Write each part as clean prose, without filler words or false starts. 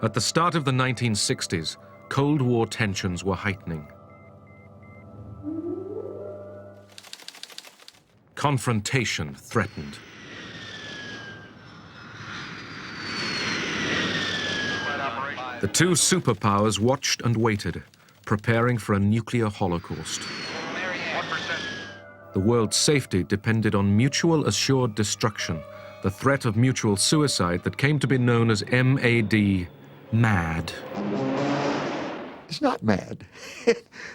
At the start of the 1960s, Cold War tensions were heightening. Confrontation threatened. The two superpowers watched and waited, preparing for a nuclear holocaust. The world's safety depended on mutual assured destruction, the threat of mutual suicide that came to be known as MAD, MAD. It's not mad.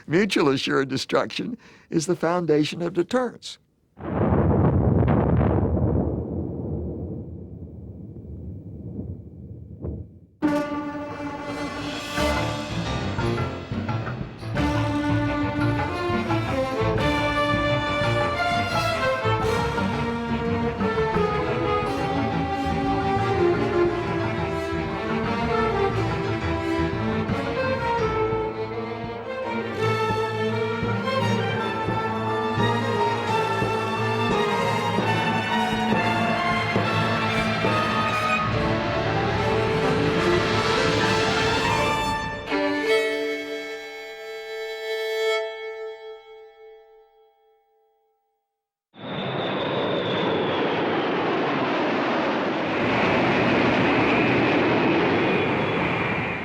Mutual assured destruction is the foundation of deterrence.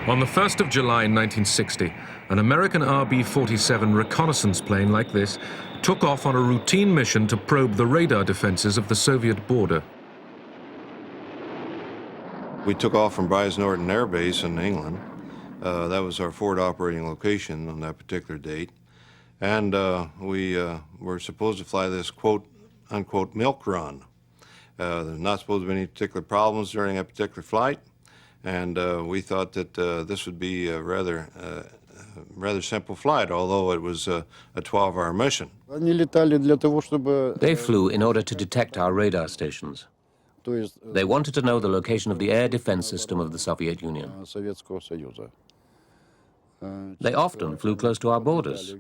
On the 1st of July 1960, an American RB-47 reconnaissance plane like this took off on a routine mission to probe the radar defenses of the Soviet border. We took off from Brize Norton Air Base in England. That was our forward operating location on that particular date. And we were supposed to fly this quote-unquote milk run. There's not supposed to be any particular problems during that particular flight. And we thought that this would be a rather simple flight, although it was a 12-hour mission. They flew in order to detect our radar stations. They wanted to know the location of the air defense system of the Soviet Union. They often flew close to our borders.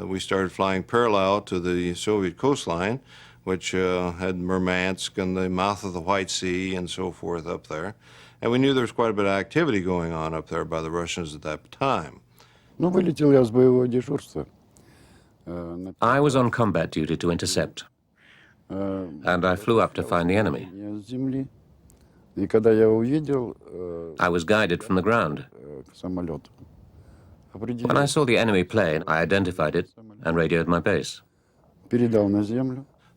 We started flying parallel to the Soviet coastline, which had Murmansk and the mouth of the White Sea and so forth up there. And we knew there was quite a bit of activity going on up there by the Russians at that time. I was on combat duty to intercept, and I flew up to find the enemy. I was guided from the ground. When I saw the enemy plane, I identified it and radioed my base.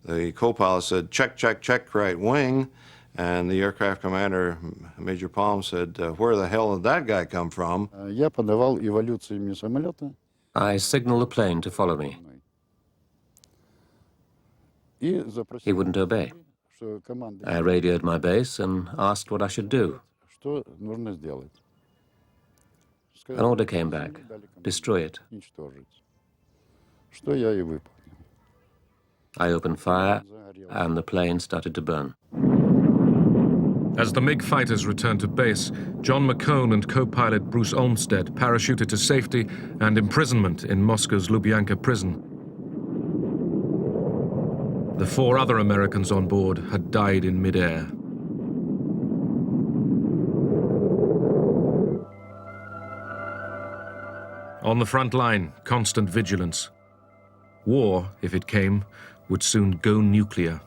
The co-pilot said, check, check, check, right wing. And the aircraft commander, Major Palm, said, where the hell did that guy come from? I signaled the plane to follow me. He wouldn't obey. I radioed my base and asked what I should do. An order came back, destroy it. I opened fire, and the plane started to burn. As the MiG fighters returned to base, John McCone and co-pilot Bruce Olmsted parachuted to safety and imprisonment in Moscow's Lubyanka prison. The 4 other Americans on board had died in midair. On the front line, constant vigilance. War, if it came, would soon go nuclear.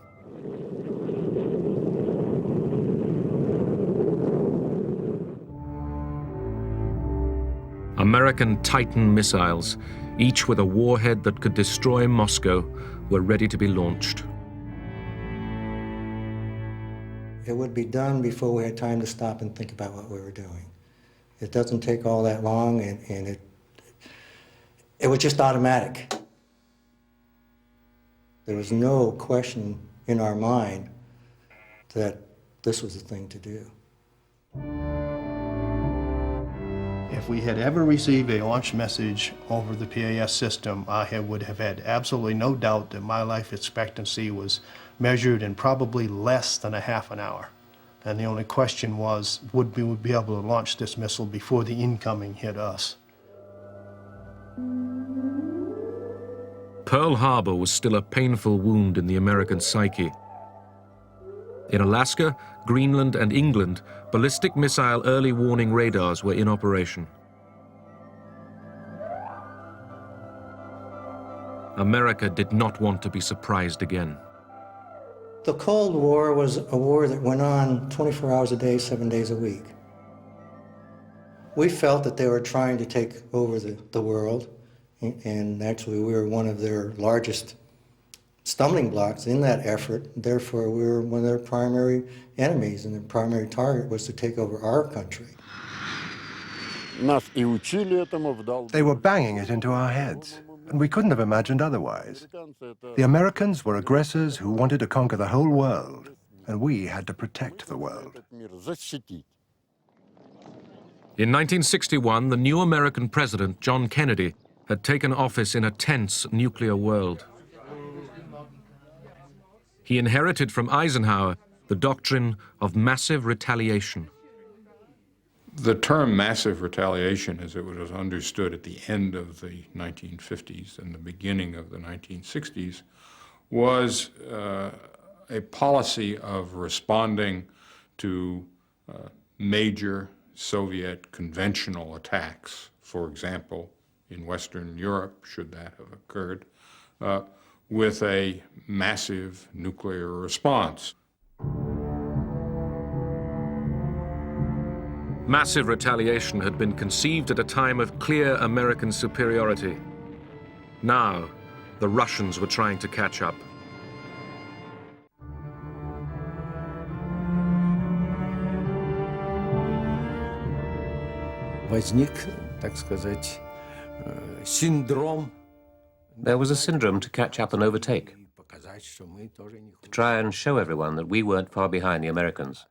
American Titan missiles, each with a warhead that could destroy Moscow, were ready to be launched. It would be done before we had time to stop and think about what we were doing. It doesn't take all that long, and it was just automatic. There was no question in our mind that this was the thing to do. If we had ever received a launch message over the PAS system, I would have had absolutely no doubt that my life expectancy was measured in probably less than a half an hour. And the only question was, would we be able to launch this missile before the incoming hit us? Pearl Harbor was still a painful wound in the American psyche. In Alaska, Greenland, and England, ballistic missile early warning radars were in operation. America did not want to be surprised again. The Cold War was a war that went on 24 hours a day, 7 days a week. We felt that they were trying to take over the world, and actually we were one of their largest stumbling blocks in that effort. Therefore, we were one of their primary enemies, and their primary target was to take over our country. They were banging it into our heads, and we couldn't have imagined otherwise. The Americans were aggressors who wanted to conquer the whole world, and we had to protect the world. In 1961, the new American president, John Kennedy, had taken office in a tense nuclear world. He inherited from Eisenhower the doctrine of massive retaliation. The term massive retaliation, as it was understood at the end of the 1950s and the beginning of the 1960s, was a policy of responding to major Soviet conventional attacks, for example, in Western Europe, should that have occurred, with a massive nuclear response. Massive retaliation had been conceived at a time of clear American superiority. Now, the Russians were trying to catch up. Возник, так сказать, синдром. There was a syndrome to catch up and overtake, to try and show everyone that we weren't far behind the Americans,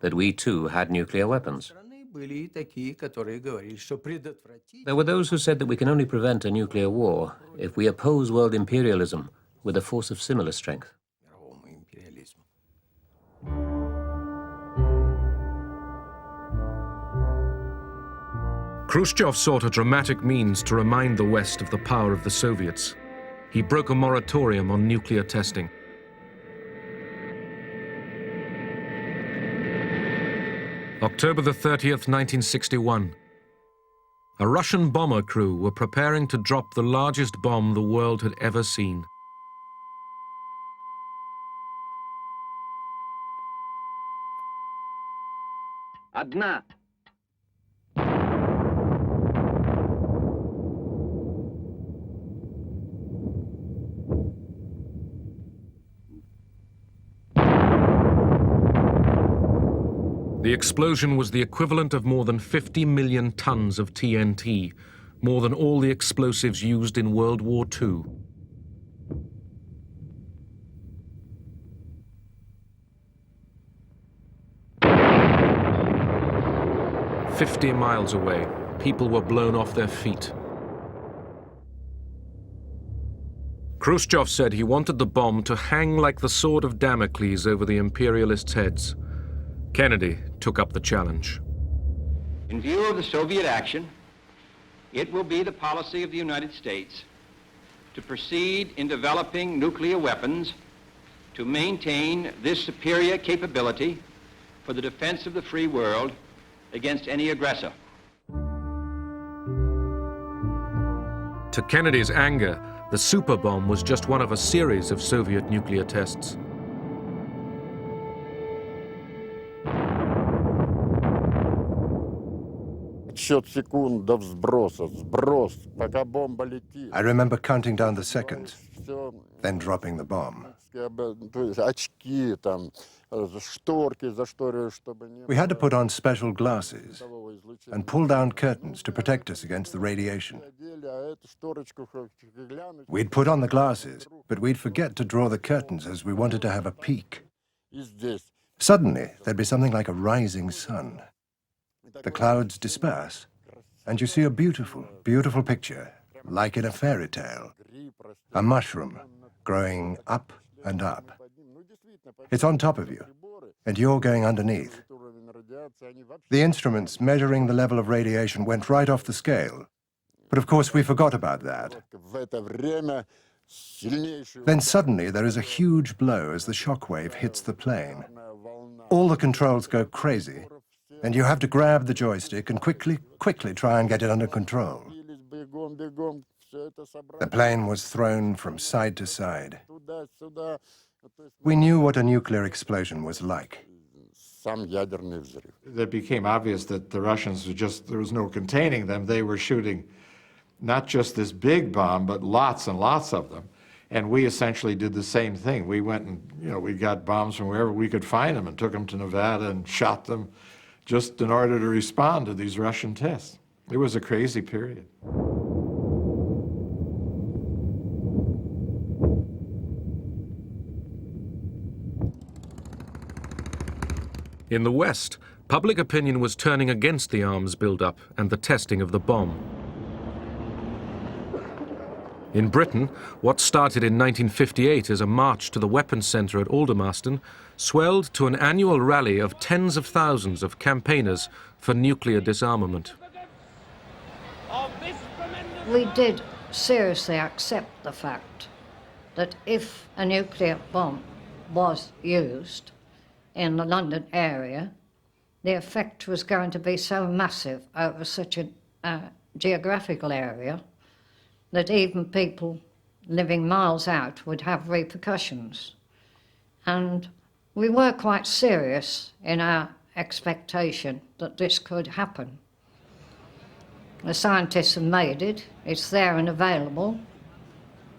that we too had nuclear weapons. There were those who said that we can only prevent a nuclear war if we oppose world imperialism with a force of similar strength. Khrushchev sought a dramatic means to remind the West of the power of the Soviets. He broke a moratorium on nuclear testing. October the 30th, 1961. A Russian bomber crew were preparing to drop the largest bomb the world had ever seen. Одна. The explosion was the equivalent of more than 50 million tons of TNT, more than all the explosives used in World War II. "50 miles away, people were blown off their feet. Khrushchev said he wanted the bomb to hang like the sword of Damocles over the imperialists' heads. Kennedy took up the challenge. In view of the Soviet action, it will be the policy of the United States to proceed in developing nuclear weapons to maintain this superior capability for the defense of the free world against any aggressor. To Kennedy's anger, the super bomb was just one of a series of Soviet nuclear tests. I remember counting down the seconds, then dropping the bomb. We had to put on special glasses and pull down curtains to protect us against the radiation. We'd put on the glasses, but we'd forget to draw the curtains as we wanted to have a peek. Suddenly, there'd be something like a rising sun. The clouds disperse, and you see a beautiful, beautiful picture, like in a fairy tale. A mushroom growing up and up. It's on top of you, and you're going underneath. The instruments measuring the level of radiation went right off the scale. But of course, we forgot about that. Then suddenly, there is a huge blow as the shockwave hits the plane. all the controls go crazy, and you have to grab the joystick and quickly try and get it under control. The plane was thrown from side to side. We knew what a nuclear explosion was like. It became obvious that the Russians there was no containing them. They were shooting not just this big bomb, but lots and lots of them. And we essentially did the same thing. We went and, we got bombs from wherever we could find them and took them to Nevada and shot them just in order to respond to these Russian tests. It was a crazy period. In the West, public opinion was turning against the arms buildup and the testing of the bomb. In Britain, what started in 1958 as a march to the weapons centre at Aldermaston swelled to an annual rally of tens of thousands of campaigners for nuclear disarmament. We did seriously accept the fact that if a nuclear bomb was used in the London area, the effect was going to be so massive over such a geographical area that even people living miles out would have repercussions. And we were quite serious in our expectation that this could happen. The scientists have made it, it's there and available.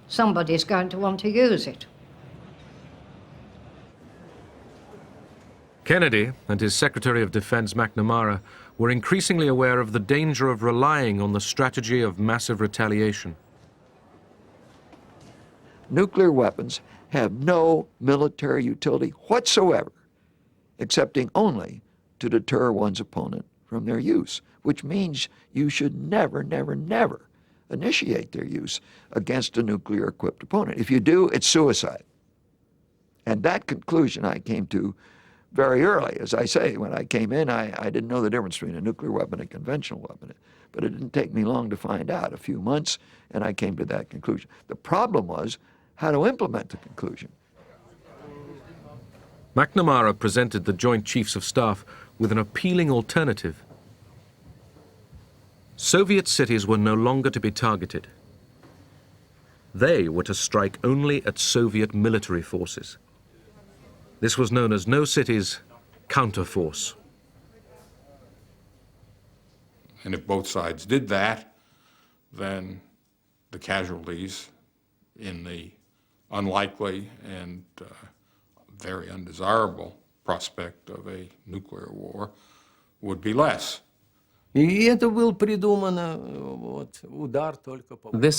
Somebody's going to want to use it. Kennedy and his Secretary of Defense McNamara were increasingly aware of the danger of relying on the strategy of massive retaliation. Nuclear weapons have no military utility whatsoever, excepting only to deter one's opponent from their use, which means you should never, never, never initiate their use against a nuclear-equipped opponent. If you do, it's suicide. And that conclusion I came to very early. As I say, when I came in, I didn't know the difference between a nuclear weapon and a conventional weapon. But it didn't take me long to find out, a few months, and I came to that conclusion. The problem was how to implement the conclusion. McNamara presented the Joint Chiefs of Staff with an appealing alternative. Soviet cities were no longer to be targeted. They were to strike only at Soviet military forces. This was known as No Cities Counterforce. And if both sides did that, then the casualties in the unlikely and very undesirable prospect of a nuclear war would be less. This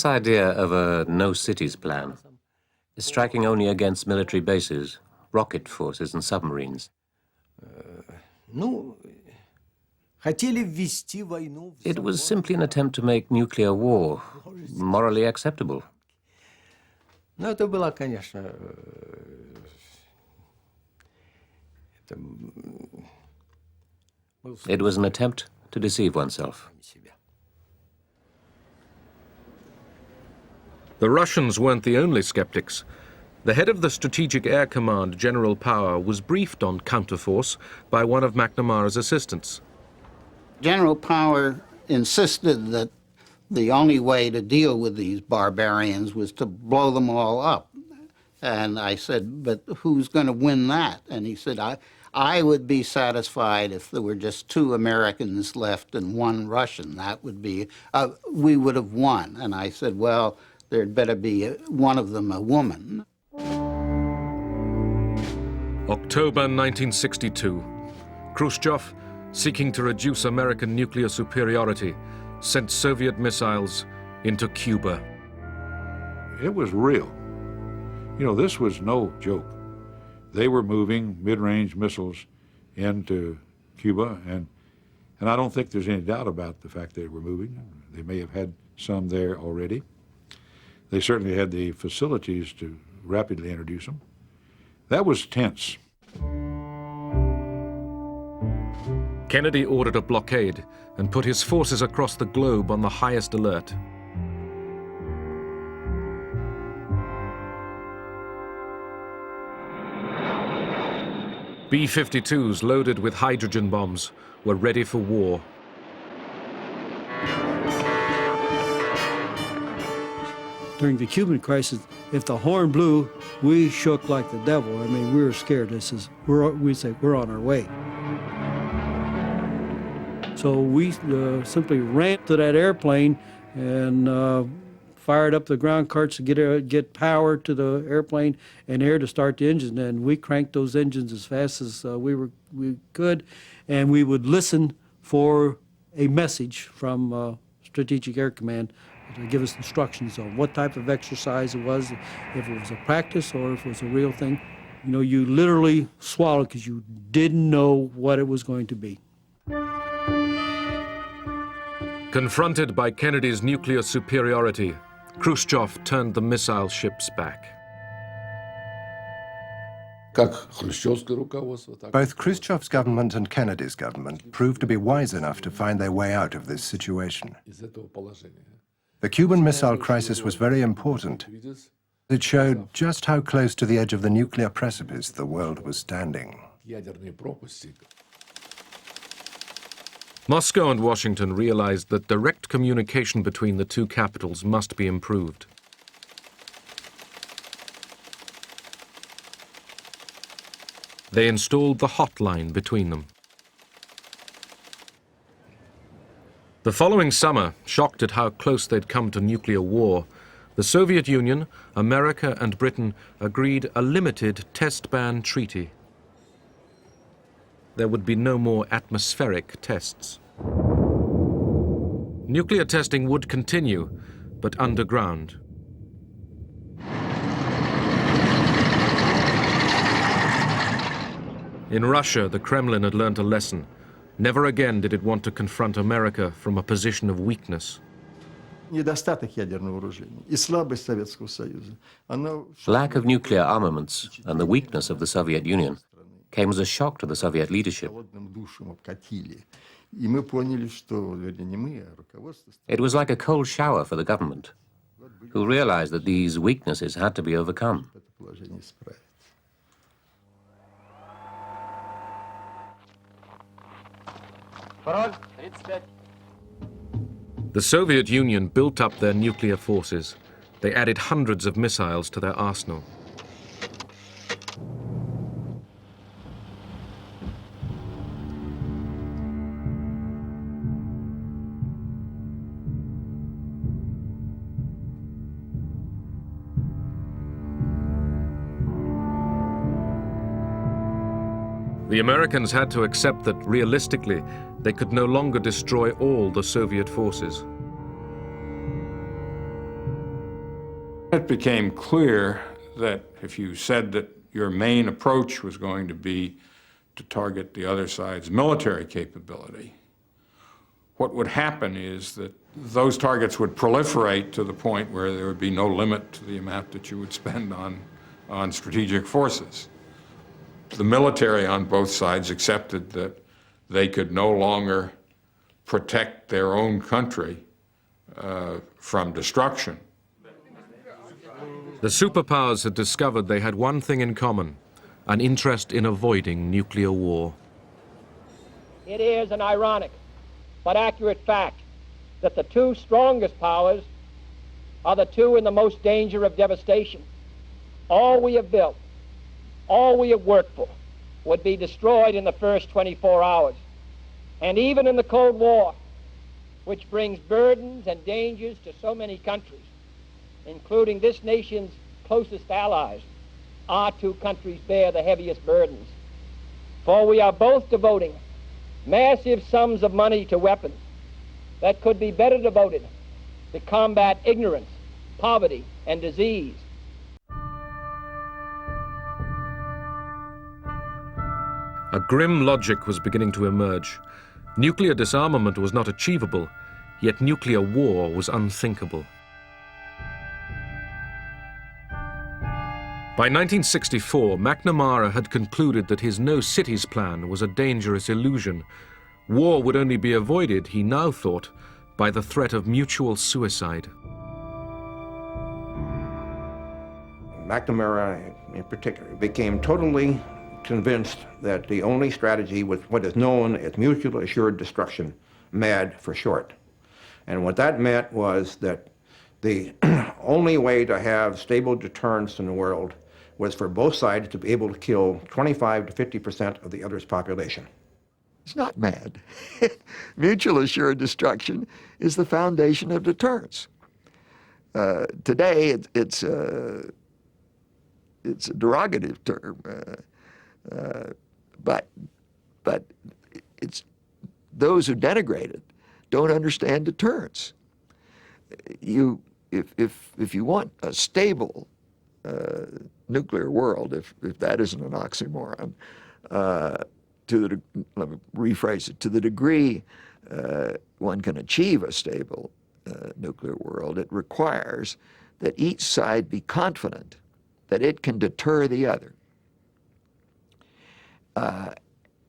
idea of a no cities plan is striking only against military bases, rocket forces and submarines. It was simply an attempt to make nuclear war morally acceptable. It was an attempt to deceive oneself. The Russians weren't the only skeptics. The head of the Strategic Air Command, General Power, was briefed on counterforce by one of McNamara's assistants. General Power insisted that the only way to deal with these barbarians was to blow them all up. And I said, but who's going to win that? And he said, I would be satisfied if there were just 2 Americans left and 1 Russian. That would be, we would have won. And I said, well, there'd better be one of them a woman. October 1962. Khrushchev, seeking to reduce American nuclear superiority, sent Soviet missiles into Cuba. It was real. You know, this was no joke. They were moving mid-range missiles into Cuba, and I don't think there's any doubt about the fact they were moving. They may have had some there already. They certainly had the facilities to rapidly introduce them. That was tense. Kennedy ordered a blockade and put his forces across the globe on the highest alert. B-52s loaded with hydrogen bombs were ready for war. During the Cuban crisis, if the horn blew, we shook like the devil. I mean, we were scared. We said, we're on our way. So we simply ran to that airplane and fired up the ground carts to get power to the airplane and air to start the engine. And we cranked those engines as fast as we could, and we would listen for a message from Strategic Air Command to give us instructions on what type of exercise it was, if it was a practice or if it was a real thing. You know, you literally swallowed because you didn't know what it was going to be. Confronted by Kennedy's nuclear superiority, Khrushchev turned the missile ships back. Both Khrushchev's government and Kennedy's government proved to be wise enough to find their way out of this situation. The Cuban Missile Crisis was very important. It showed just how close to the edge of the nuclear precipice the world was standing. Moscow and Washington realized that direct communication between the two capitals must be improved. They installed the hotline between them. The following summer, shocked at how close they'd come to nuclear war, the Soviet Union, America and Britain agreed a limited test ban treaty. There would be no more atmospheric tests. Nuclear testing would continue, but underground. In Russia, the Kremlin had learned a lesson. Never again did it want to confront America from a position of weakness. Lack of nuclear armaments and the weakness of the Soviet Union came as a shock to the Soviet leadership. It was like a cold shower for the government, who realized that these weaknesses had to be overcome. The Soviet Union built up their nuclear forces. They added hundreds of missiles to their arsenal. The Americans had to accept that, realistically, they could no longer destroy all the Soviet forces. It became clear that if you said that your main approach was going to be to target the other side's military capability, what would happen is that those targets would proliferate to the point where there would be no limit to the amount that you would spend on strategic forces. The military on both sides accepted that they could no longer protect their own country from destruction. The superpowers had discovered they had one thing in common, an interest in avoiding nuclear war. It is an ironic but accurate fact that the two strongest powers are the two in the most danger of devastation. All we have built, all we have worked for, would be destroyed in the first 24 hours. And even in the Cold War, which brings burdens and dangers to so many countries, including this nation's closest allies, our two countries bear the heaviest burdens. For we are both devoting massive sums of money to weapons that could be better devoted to combat ignorance, poverty, and disease. A grim logic was beginning to emerge. Nuclear disarmament was not achievable, yet nuclear war was unthinkable. By 1964, McNamara had concluded that his no cities plan was a dangerous illusion. War would only be avoided, he now thought, by the threat of mutual suicide. McNamara, in particular, became totally convinced that the only strategy was what is known as mutually assured destruction, MAD for short. And what that meant was that the only way to have stable deterrence in the world was for both sides to be able to kill 25 to 50% of the other's population. It's not MAD. Mutual assured destruction is the foundation of deterrence. Today, it's a derogative term, but it's those who denigrate it don't understand deterrence. If you want a stable nuclear world, if that isn't an oxymoron, let me rephrase it, to the degree one can achieve a stable nuclear world, it requires that each side be confident that it can deter the other.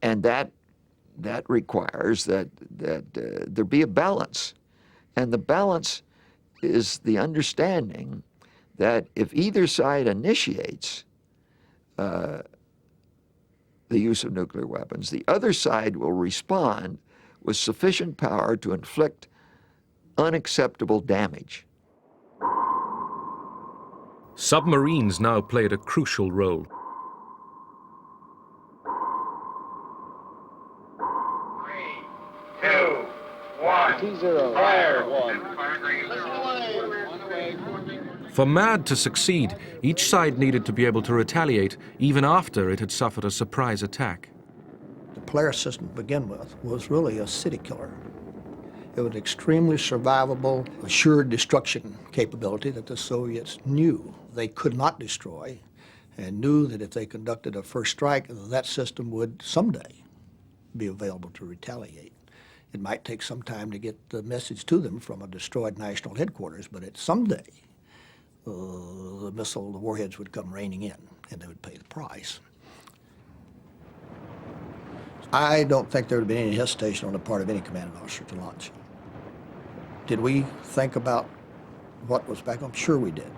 And that requires that there be a balance. And the balance is the understanding that if either side initiates the use of nuclear weapons, the other side will respond with sufficient power to inflict unacceptable damage. Submarines now played a crucial role. 3, 2, 1. T0. Fire. 1. For MAD to succeed, each side needed to be able to retaliate even after it had suffered a surprise attack. The Polaris system to begin with was really a city killer. It was extremely survivable, assured destruction capability that the Soviets knew they could not destroy, and knew that if they conducted a first strike, that system would someday be available to retaliate. It might take some time to get the message to them from a destroyed national headquarters, but someday the warheads would come raining in, and they would pay the price. I don't think there would be any hesitation on the part of any commanding officer to launch. Did we think about what was back home? Sure we did.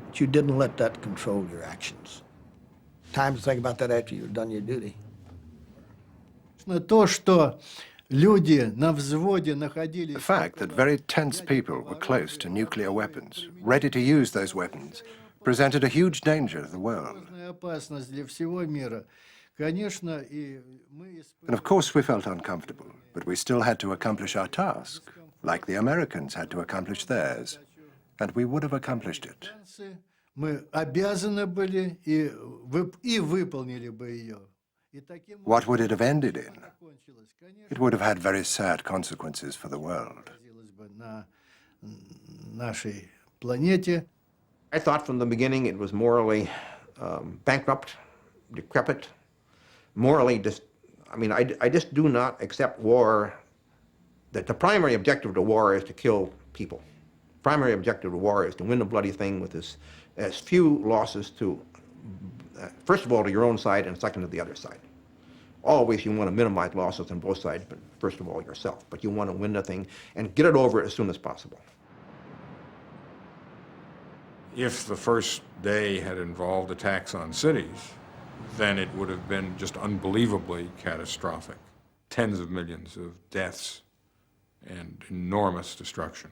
But you didn't let that control your actions. Time to think about that after you've done your duty. The fact that very tense people were close to nuclear weapons, ready to use those weapons, presented a huge danger to the world. And of course we felt uncomfortable, but we still had to accomplish our task, like the Americans had to accomplish theirs, and we would have accomplished it. What would it have ended in? It would have had very sad consequences for the world. I thought from the beginning it was morally bankrupt, decrepit, morally I just do not accept war, that the primary objective of the war is to kill people. Primary objective of war is to win the bloody thing with as few losses to, first of all, to your own side, and second to the other side. Always you want to minimize losses on both sides, but first of all yourself. But you want to win the thing and get it over as soon as possible. If the first day had involved attacks on cities, then it would have been just unbelievably catastrophic. Tens of millions of deaths and enormous destruction.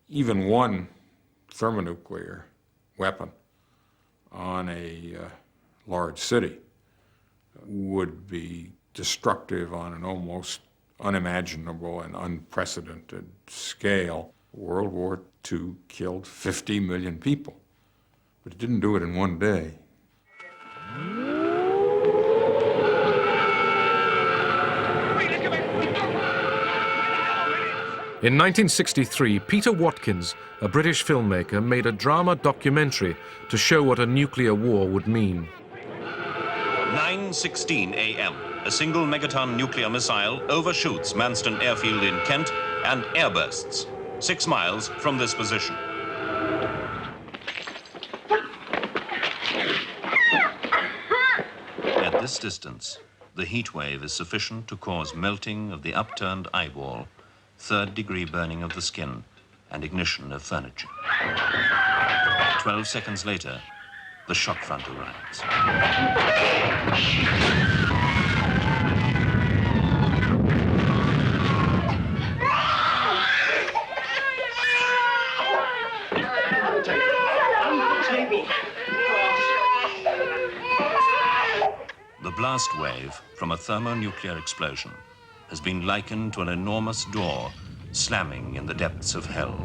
Even one thermonuclear weapon on a large city would be destructive on an almost unimaginable and unprecedented scale. World War II killed 50 million people, but it didn't do it in one day. In 1963, Peter Watkins, a British filmmaker, made a drama documentary to show what a nuclear war would mean. 9:16 a.m. A single megaton nuclear missile overshoots Manston Airfield in Kent and airbursts 6 miles from this position. At this distance, the heat wave is sufficient to cause melting of the upturned eyeball, third-degree burning of the skin, and ignition of furniture. 12 seconds later, the shock front arrives. blast wave from a thermonuclear explosion has been likened to an enormous door slamming in the depths of hell.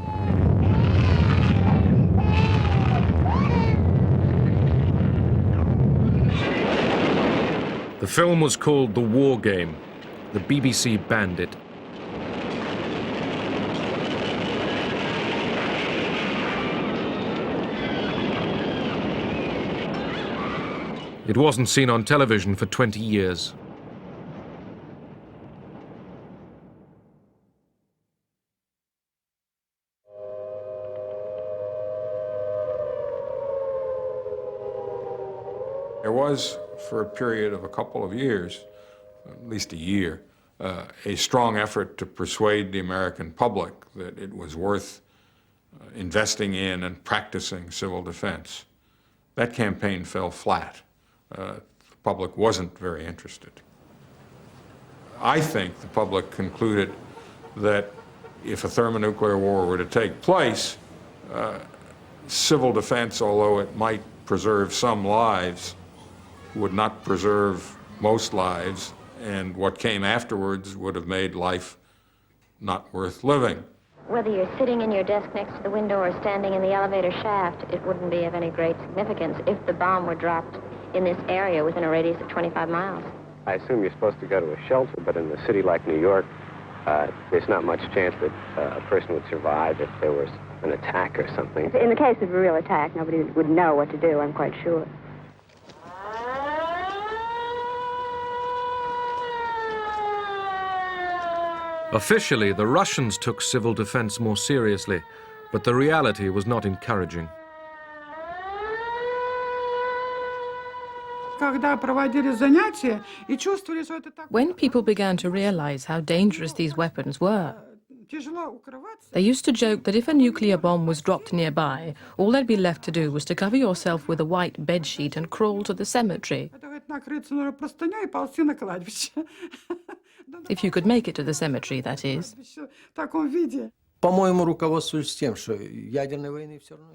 The film was called The War Game. The BBC banned it. It wasn't seen on television for 20 years. There was, for a period of a couple of years, at least a year, a strong effort to persuade the American public that it was worth investing in and practicing civil defense. That campaign fell flat. The public wasn't very interested. I think the public concluded that if a thermonuclear war were to take place, civil defense, although it might preserve some lives, would not preserve most lives, and what came afterwards would have made life not worth living. Whether you're sitting in your desk next to the window or standing in the elevator shaft, it wouldn't be of any great significance if the bomb were dropped in this area within a radius of 25 miles. I assume you're supposed to go to a shelter, but in a city like New York, there's not much chance that a person would survive if there was an attack or something. In the case of a real attack, nobody would know what to do, I'm quite sure. Officially, the Russians took civil defense more seriously, but the reality was not encouraging. When people began to realize how dangerous these weapons were, they used to joke that if a nuclear bomb was dropped nearby, all there'd be left to do was to cover yourself with a white bedsheet and crawl to the cemetery. If you could make it to the cemetery, that is. The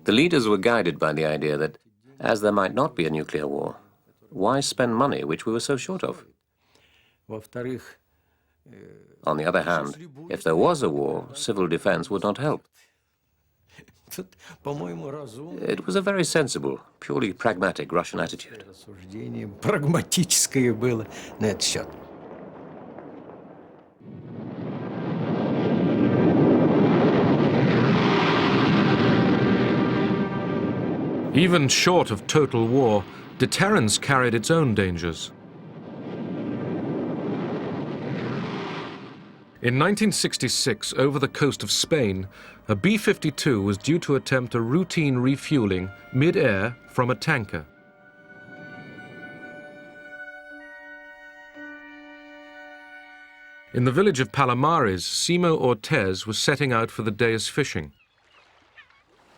leaders were guided by the idea that, as there might not be a nuclear war, why spend money which we were so short of? On the other hand, if there was a war, civil defense would not help. It was a very sensible, purely pragmatic Russian attitude. Even short of total war, deterrence carried its own dangers. In 1966, over the coast of Spain, a B-52 was due to attempt a routine refueling mid-air from a tanker. In the village of Palomares, Simo Ortez was setting out for the day's fishing.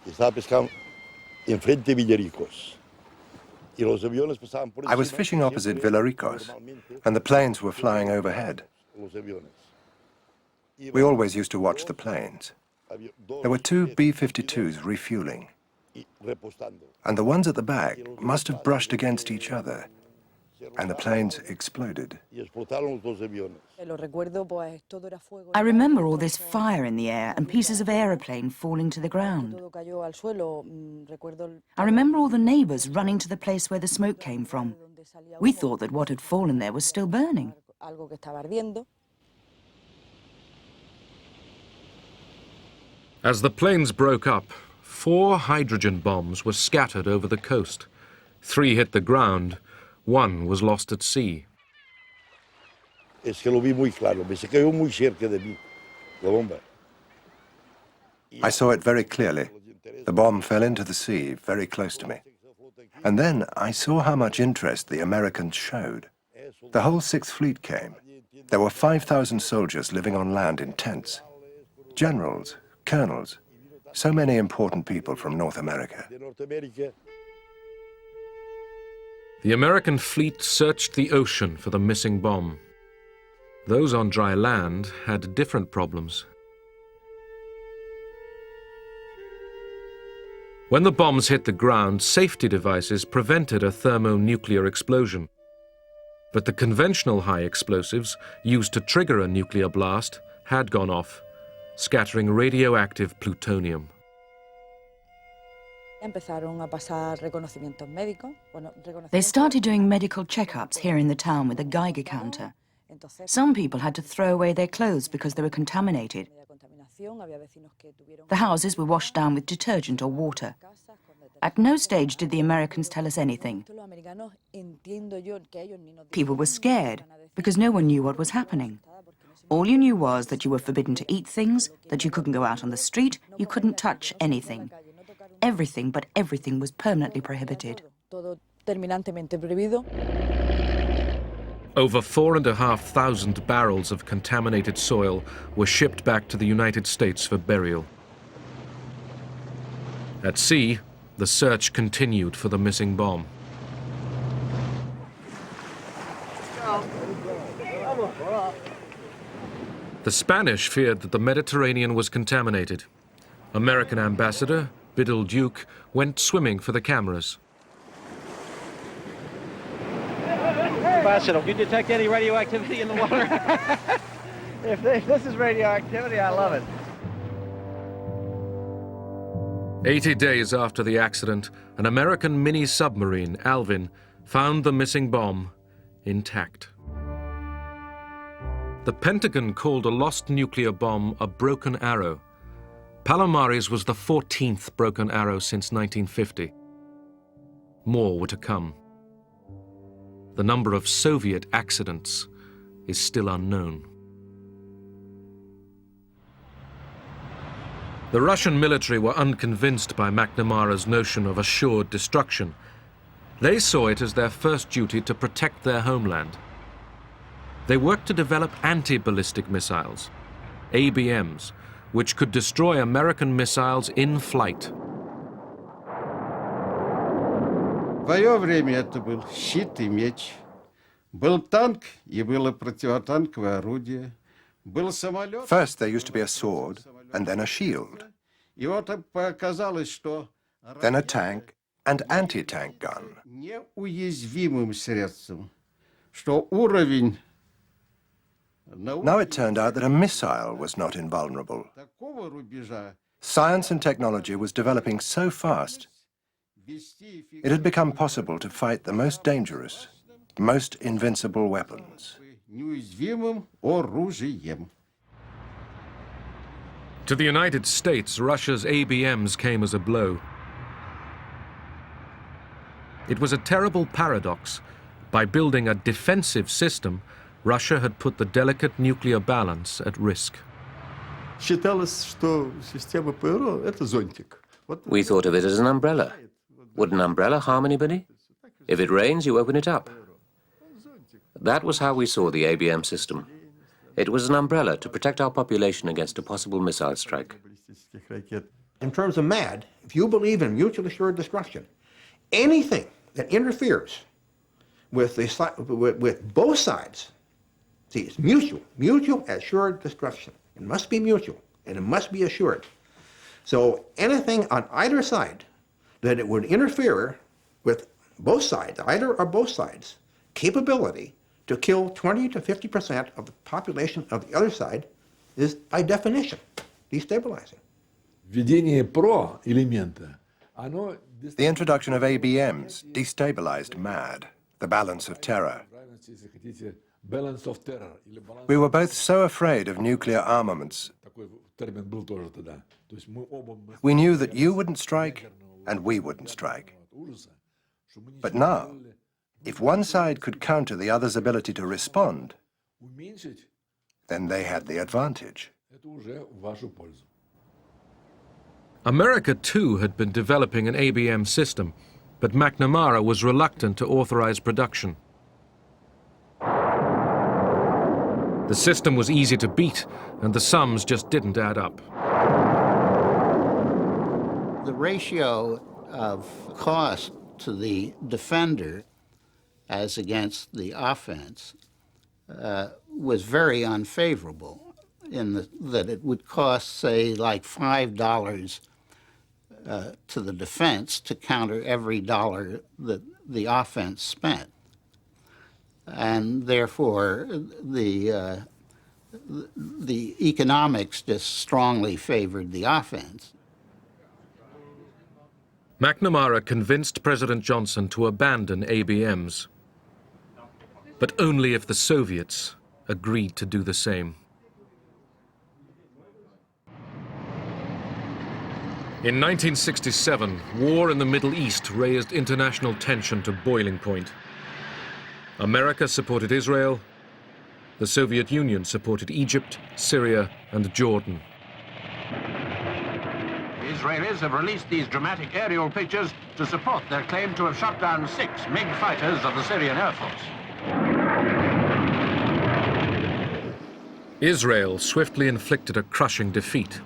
I was fishing opposite Villaricos, and the planes were flying overhead. We always used to watch the planes. There were two B-52s refueling, and the ones at the back must have brushed against each other, and the planes exploded. I remember all this fire in the air and pieces of aeroplane falling to the ground. I remember all the neighbors running to the place where the smoke came from. We thought that what had fallen there was still burning. As the planes broke up, 4 hydrogen bombs were scattered over the coast. 3 hit the ground, 1 was lost at sea. I saw it very clearly. The bomb fell into the sea, very close to me. And then I saw how much interest the Americans showed. The whole Sixth Fleet came. There were 5,000 soldiers living on land in tents. Generals, colonels, so many important people from North America. The American fleet searched the ocean for the missing bomb. Those on dry land had different problems. When the bombs hit the ground, safety devices prevented a thermonuclear explosion. But the conventional high explosives used to trigger a nuclear blast had gone off, scattering radioactive plutonium. They started doing medical checkups here in the town with a Geiger counter. Some people had to throw away their clothes because they were contaminated. The houses were washed down with detergent or water. At no stage did the Americans tell us anything. People were scared because no one knew what was happening. All you knew was that you were forbidden to eat things, that you couldn't go out on the street, you couldn't touch anything. Everything but everything was permanently prohibited. Over 4,500 barrels of contaminated soil were shipped back to the United States for burial. At sea, the search continued for the missing bomb. The Spanish feared that the Mediterranean was contaminated. American ambassador Biddle Duke went swimming for the cameras. Ambassador, you detect any radioactivity in the water? if this is radioactivity, I love it. 80 days after the accident, an American mini-submarine, Alvin, found the missing bomb intact. The Pentagon called a lost nuclear bomb a broken arrow. Palomares was the 14th broken arrow since 1950. More were to come. The number of Soviet accidents is still unknown. The Russian military were unconvinced by McNamara's notion of assured destruction. They saw it as their first duty to protect their homeland. They worked to develop anti-ballistic missiles, ABMs, which could destroy American missiles in flight. В свое время это был щит и меч. Был танк и было противотанковое орудие. Был самолет. First there used to be a sword, and then a shield. И вот показалось, что Then a tank and anti-tank gun. неуязвимым средством, что уровень Now it turned out that a missile was not invulnerable. такого рубежа Science and technology was developing so fast, it had become possible to fight the most dangerous, most invincible weapons. неуязвимым оружием. To the United States, Russia's ABMs came as a blow. It was a terrible paradox. By building a defensive system, Russia had put the delicate nuclear balance at risk. Считалось, что система ПРО — это зонтик. We thought of it as an umbrella. Would an umbrella harm anybody? If it rains, you open it up. That was how we saw the ABM system. It was an umbrella to protect our population against a possible missile strike. In terms of MAD, if you believe in mutually assured destruction, anything that interferes with both sides, see, it's mutual assured destruction. It must be mutual, and it must be assured. So anything on either side that it would interfere with both sides, either or both sides, capability to kill 20 to 50% of the population of the other side is, by definition, destabilizing. Введение ПРО элемента, оно... The introduction of ABMs destabilized MAD, the balance of terror. Balance of terror. We were both so afraid of nuclear armaments. We knew that you wouldn't strike and we wouldn't strike. But now, if one side could counter the other's ability to respond, then they had the advantage. America, too, had been developing an ABM system, but McNamara was reluctant to authorize production. The system was easy to beat, and the sums just didn't add up. The ratio of cost to the defender as against the offense was very unfavorable in that it would cost, say, like $5 to the defense to counter every dollar that the offense spent. and therefore the economics just strongly favored the offense. McNamara convinced President Johnson to abandon ABMs, but only if the Soviets agreed to do the same. In 1967, war in the Middle East raised international tension to boiling point. America supported Israel, the Soviet Union supported Egypt, Syria, and Jordan. The Israelis have released these dramatic aerial pictures to support their claim to have shot down 6 MiG fighters of the Syrian Air Force. Israel swiftly inflicted a crushing defeat.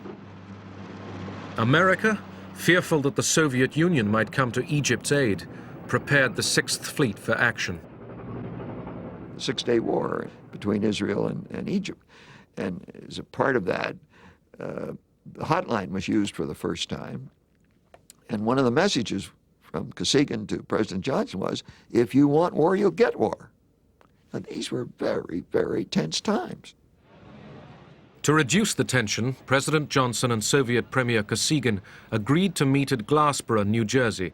America, fearful that the Soviet Union might come to Egypt's aid, prepared the Sixth Fleet for action. Six-Day War between Israel and Egypt. And as a part of that, the hotline was used for the first time. And one of the messages from Kosygin to President Johnson was, if you want war, you'll get war. And these were very, very tense times. To reduce the tension, President Johnson and Soviet Premier Kosygin agreed to meet at Glassboro, New Jersey.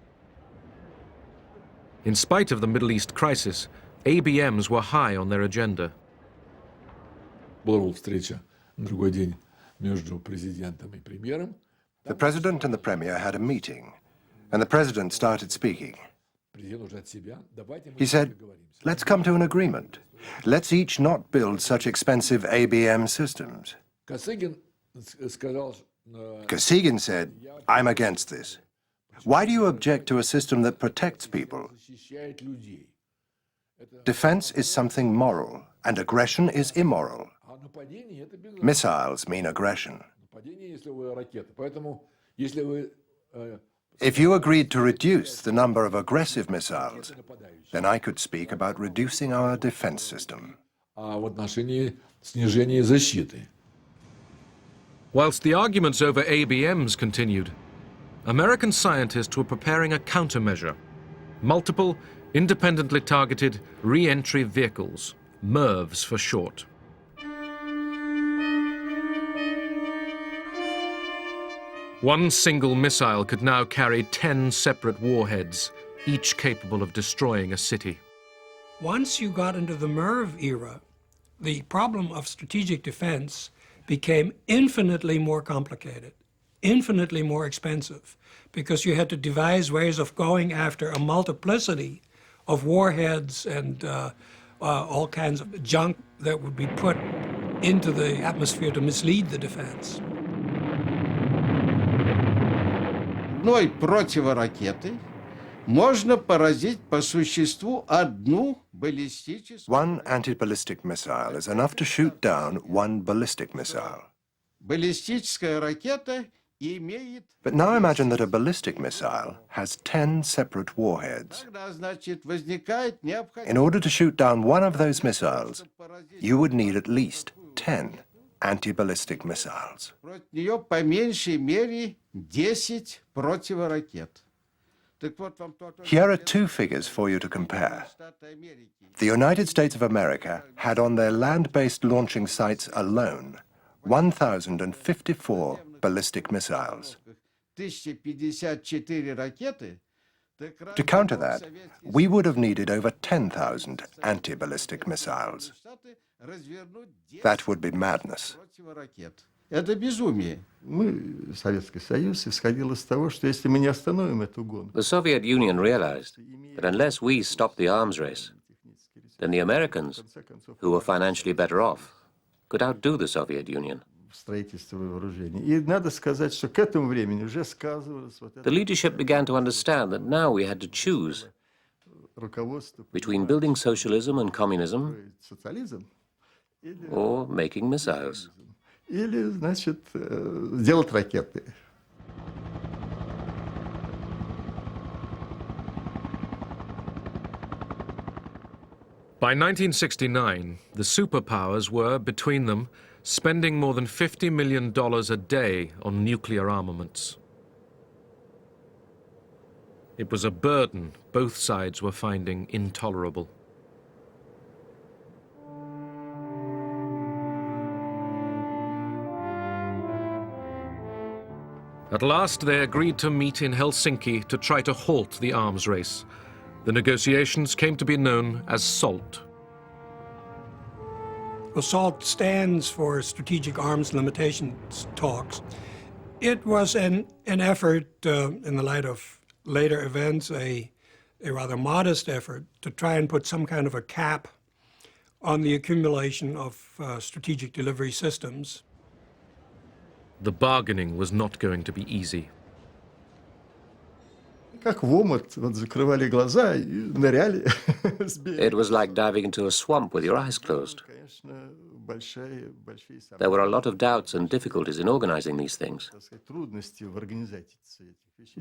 In spite of the Middle East crisis, ABMs were high on their agenda. The president and the premier had a meeting, and the president started speaking. He said, let's come to an agreement. Let's each not build such expensive ABM systems. Kosygin said, I'm against this. Why do you object to a system that protects people? Defense is something moral, and aggression is immoral. Missiles mean aggression. If you agreed to reduce the number of aggressive missiles, then I could speak about reducing our defense system. Whilst the arguments over ABMs continued, American scientists were preparing a countermeasure: multiple, independently targeted re-entry vehicles, MIRVs for short. One single missile could now carry 10 separate warheads, each capable of destroying a city. Once you got into the MIRV era, the problem of strategic defense became infinitely more complicated, infinitely more expensive, because you had to devise ways of going after a multiplicity of warheads and all kinds of junk that would be put into the atmosphere to mislead the defense. Одной противоракетой можно поразить по существу одну баллистическую... One anti-ballistic missile is enough to shoot down one ballistic missile. Баллистическая ракета имеет... But now imagine that a ballistic missile has 10 separate warheads. Тогда, значит, возникает необходимость... In order to shoot down one of those missiles, you would need at least 10 anti-ballistic missiles. Против нее по меньшей мере 10 противоракет. Here are two figures for you to compare. The United States of America had on their land-based launching sites alone 1,054 ballistic missiles. To counter that, we would have needed over 10,000 anti-ballistic missiles. That would be madness. Это безумие. Мы, Советский Союз, исходил из того, что если мы не остановим эту гонку... The Soviet Union realized that unless we stopped the arms race, then the Americans, who were financially better off, could outdo the Soviet Union. строительство вооружений. И надо сказать, что к этому времени уже сказывалось... The leadership began to understand that now we had to choose between building socialism and communism or making missiles. Или, значит, делать ракеты. By 1969, the superpowers were, between them, spending more than $50 million a day on nuclear armaments. It was a burden both sides were finding intolerable. At last, they agreed to meet in Helsinki to try to halt the arms race. The negotiations came to be known as SALT. Well, SALT stands for Strategic Arms Limitations Talks. It was an effort, in the light of later events, a rather modest effort to try and put some kind of a cap on the accumulation of strategic delivery systems. The bargaining was not going to be easy. Как в омут, вот закрывали глаза и ныряли. It was like diving into a swamp with your eyes closed. There were a lot of doubts and difficulties in organizing these things,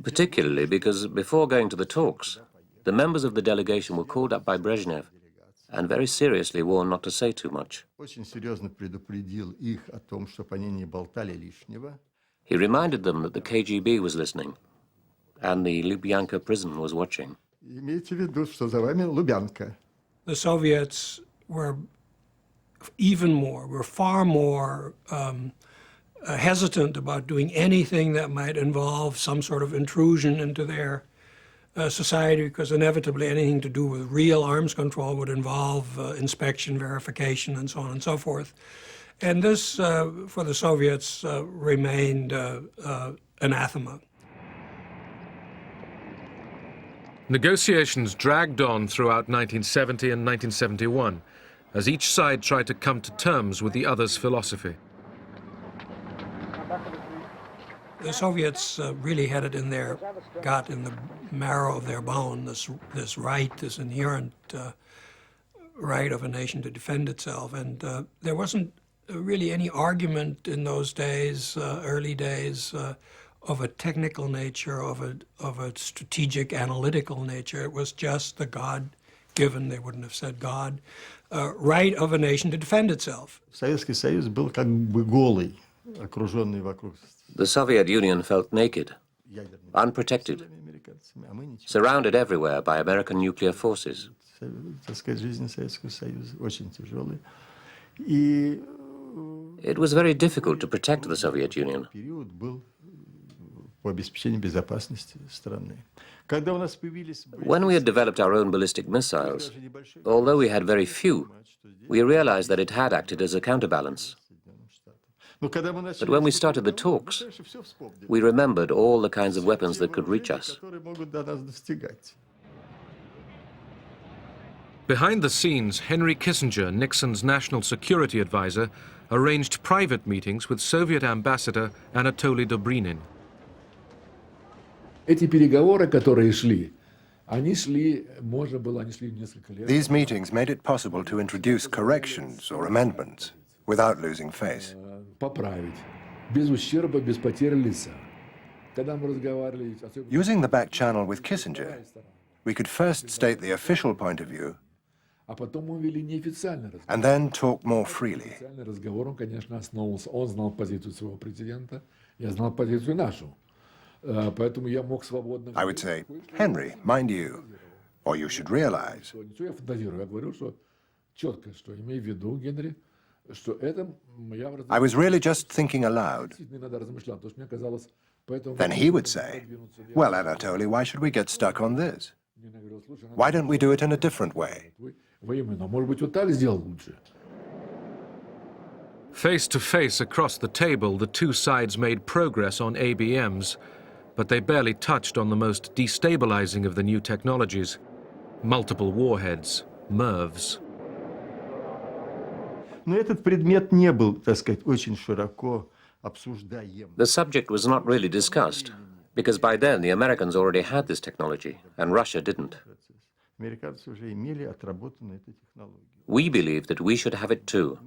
particularly because before going to the talks, the members of the delegation were called up by Brezhnev and very seriously warned not to say too much. He reminded them that the KGB was listening and the Lubyanka prison was watching. Имейте в виду, что за вами Лубянка. The Soviets were far more hesitant about doing anything that might involve some sort of intrusion into their society, because inevitably anything to do with real arms control would involve inspection, verification, and so on and so forth. And this, for the Soviets, remained anathema. Negotiations dragged on throughout 1970 and 1971, as each side tried to come to terms with the other's philosophy. The Soviets really had it in their gut, in the marrow of their bone, this inherent right of a nation to defend itself. And there wasn't really any argument in those days, early days, of a technical nature, of a strategic, analytical nature. It was just the God-given, they wouldn't have said God, right of a nation to defend itself. Советский Союз был как бы голый, окруженный вокруг. The Soviet Union felt naked, unprotected, surrounded everywhere by American nuclear forces. It was very difficult to protect the Soviet Union. When we had developed our own ballistic missiles, although we had very few, we realized that it had acted as a counterbalance. But when we started the talks, we remembered all the kinds of weapons that could reach us. Behind the scenes, Henry Kissinger, Nixon's national security advisor, arranged private meetings with Soviet ambassador Anatoly Dobrinin. These meetings made it possible to introduce corrections or amendments without losing face. Using the back channel with Kissinger, we could first state the official point of view and then talk more freely. I would say, Henry, mind you, or you should realize. I was really just thinking aloud. Then he would say, well, Anatoly, why should we get stuck on this? Why don't we do it in a different way? Face to face across the table, the two sides made progress on ABMs, but they barely touched on the most destabilizing of the new technologies, multiple warheads, MIRVs. The subject was not really discussed, because by then the Americans already had this technology, and Russia didn't. We believed that we should have it too.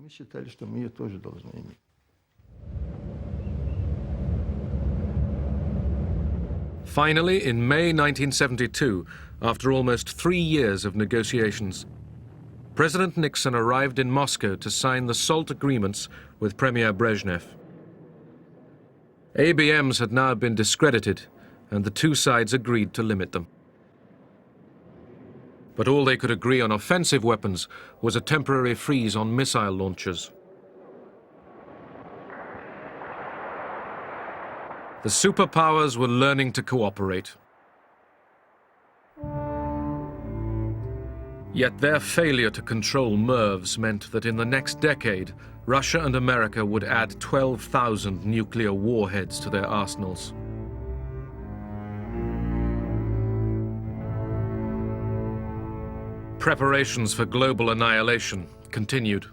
Finally, in May 1972, after almost 3 years of negotiations, President Nixon arrived in Moscow to sign the SALT agreements with Premier Brezhnev. ABMs had now been discredited, and the two sides agreed to limit them. But all they could agree on offensive weapons was a temporary freeze on missile launchers. The superpowers were learning to cooperate. Yet their failure to control MIRVs meant that in the next decade, Russia and America would add 12,000 nuclear warheads to their arsenals. Preparations for global annihilation continued.